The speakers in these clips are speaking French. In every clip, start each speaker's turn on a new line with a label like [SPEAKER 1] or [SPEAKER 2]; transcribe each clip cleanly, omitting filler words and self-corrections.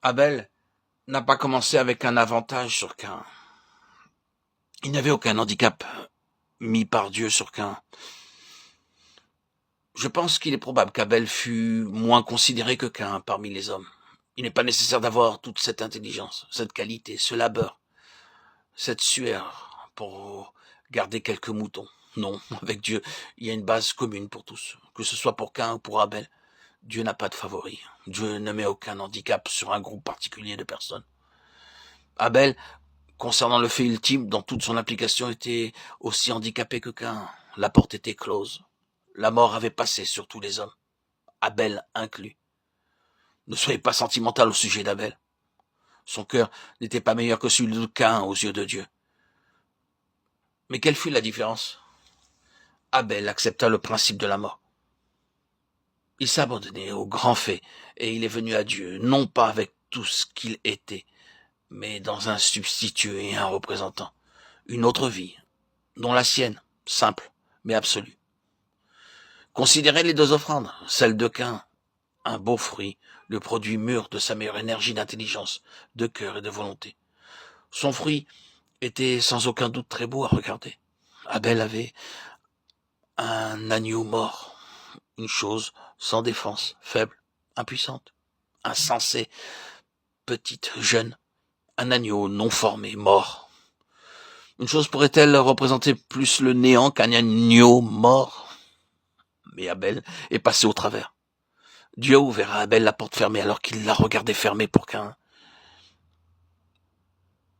[SPEAKER 1] Abel n'a pas commencé avec un avantage sur Caïn. Il n'avait aucun handicap mis par Dieu sur Caïn. Je pense qu'il est probable qu'Abel fût moins considéré que Caïn parmi les hommes. Il n'est pas nécessaire d'avoir toute cette intelligence, cette qualité, ce labeur, cette sueur pour garder quelques moutons. Non, avec Dieu, il y a une base commune pour tous, que ce soit pour Caïn ou pour Abel. Dieu n'a pas de favori. Dieu ne met aucun handicap sur un groupe particulier de personnes. Abel, concernant le fait ultime, dans toute son application, était aussi handicapé que Caïn. La porte était close. La mort avait passé sur tous les hommes, Abel inclus. Ne soyez pas sentimental au sujet d'Abel. Son cœur n'était pas meilleur que celui de Caïn aux yeux de Dieu. Mais quelle fut la différence? Abel accepta le principe de la mort. Il s'abandonnait au grand fait, et il est venu à Dieu, non pas avec tout ce qu'il était, mais dans un substitut et un représentant, une autre vie, dont la sienne, simple, mais absolue. Considérez les deux offrandes, celle de Caïn, un beau fruit, le produit mûr de sa meilleure énergie d'intelligence, de cœur et de volonté. Son fruit était sans aucun doute très beau à regarder. Abel avait un agneau mort, une chose sans défense, faible, impuissante, insensée, petite, jeune, un agneau non formé, mort. Une chose pourrait-elle représenter plus le néant qu'un agneau mort? Mais Abel est passé au travers. Dieu a ouvert à Abel la porte fermée alors qu'il la regardait fermée pour Caïn.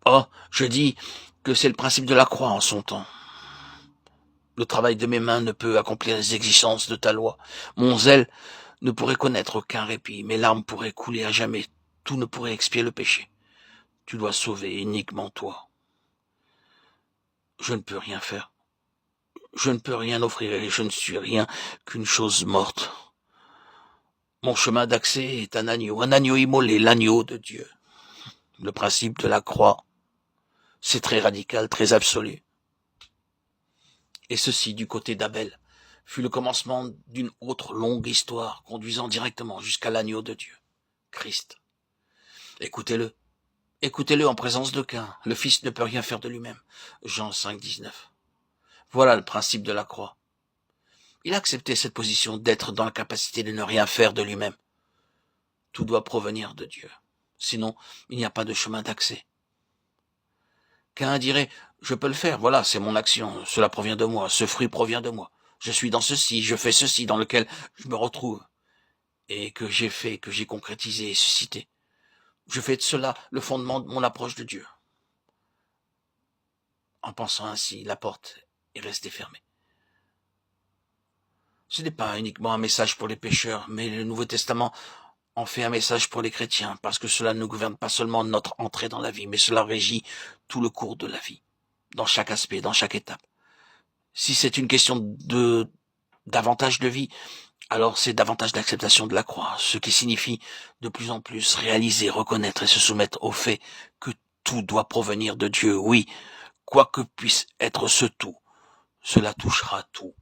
[SPEAKER 1] Oh, je dis que c'est le principe de la croix en son temps. Le travail de mes mains ne peut accomplir les exigences de ta loi. Mon zèle ne pourrait connaître aucun répit. Mes larmes pourraient couler à jamais. Tout ne pourrait expier le péché. Tu dois sauver uniquement toi. Je ne peux rien faire. Je ne peux rien offrir et je ne suis rien qu'une chose morte. Mon chemin d'accès est un agneau immolé, l'agneau de Dieu. Le principe de la croix, c'est très radical, très absolu. Et ceci, du côté d'Abel, fut le commencement d'une autre longue histoire conduisant directement jusqu'à l'agneau de Dieu, Christ. Écoutez-le. Écoutez-le en présence de Caïn. Le Fils ne peut rien faire de lui-même. Jean 5, 19. Voilà le principe de la croix. Il a accepté cette position d'être dans la capacité de ne rien faire de lui-même. Tout doit provenir de Dieu. Sinon, il n'y a pas de chemin d'accès. Caïn dirait, je peux le faire, voilà, c'est mon action, cela provient de moi, ce fruit provient de moi. Je suis dans ceci, je fais ceci dans lequel je me retrouve, et que j'ai fait, que j'ai concrétisé et suscité. Je fais de cela le fondement de mon approche de Dieu. En pensant ainsi, la porte est restée fermée. Ce n'est pas uniquement un message pour les pécheurs, mais le Nouveau Testament en fait un message pour les chrétiens, parce que cela ne gouverne pas seulement notre entrée dans la vie, mais cela régit tout le cours de la vie, dans chaque aspect, dans chaque étape. Si c'est une question davantage de vie, alors c'est davantage d'acceptation de la croix, ce qui signifie de plus en plus réaliser, reconnaître et se soumettre au fait que tout doit provenir de Dieu. Oui, quoi que puisse être ce tout, cela touchera tout.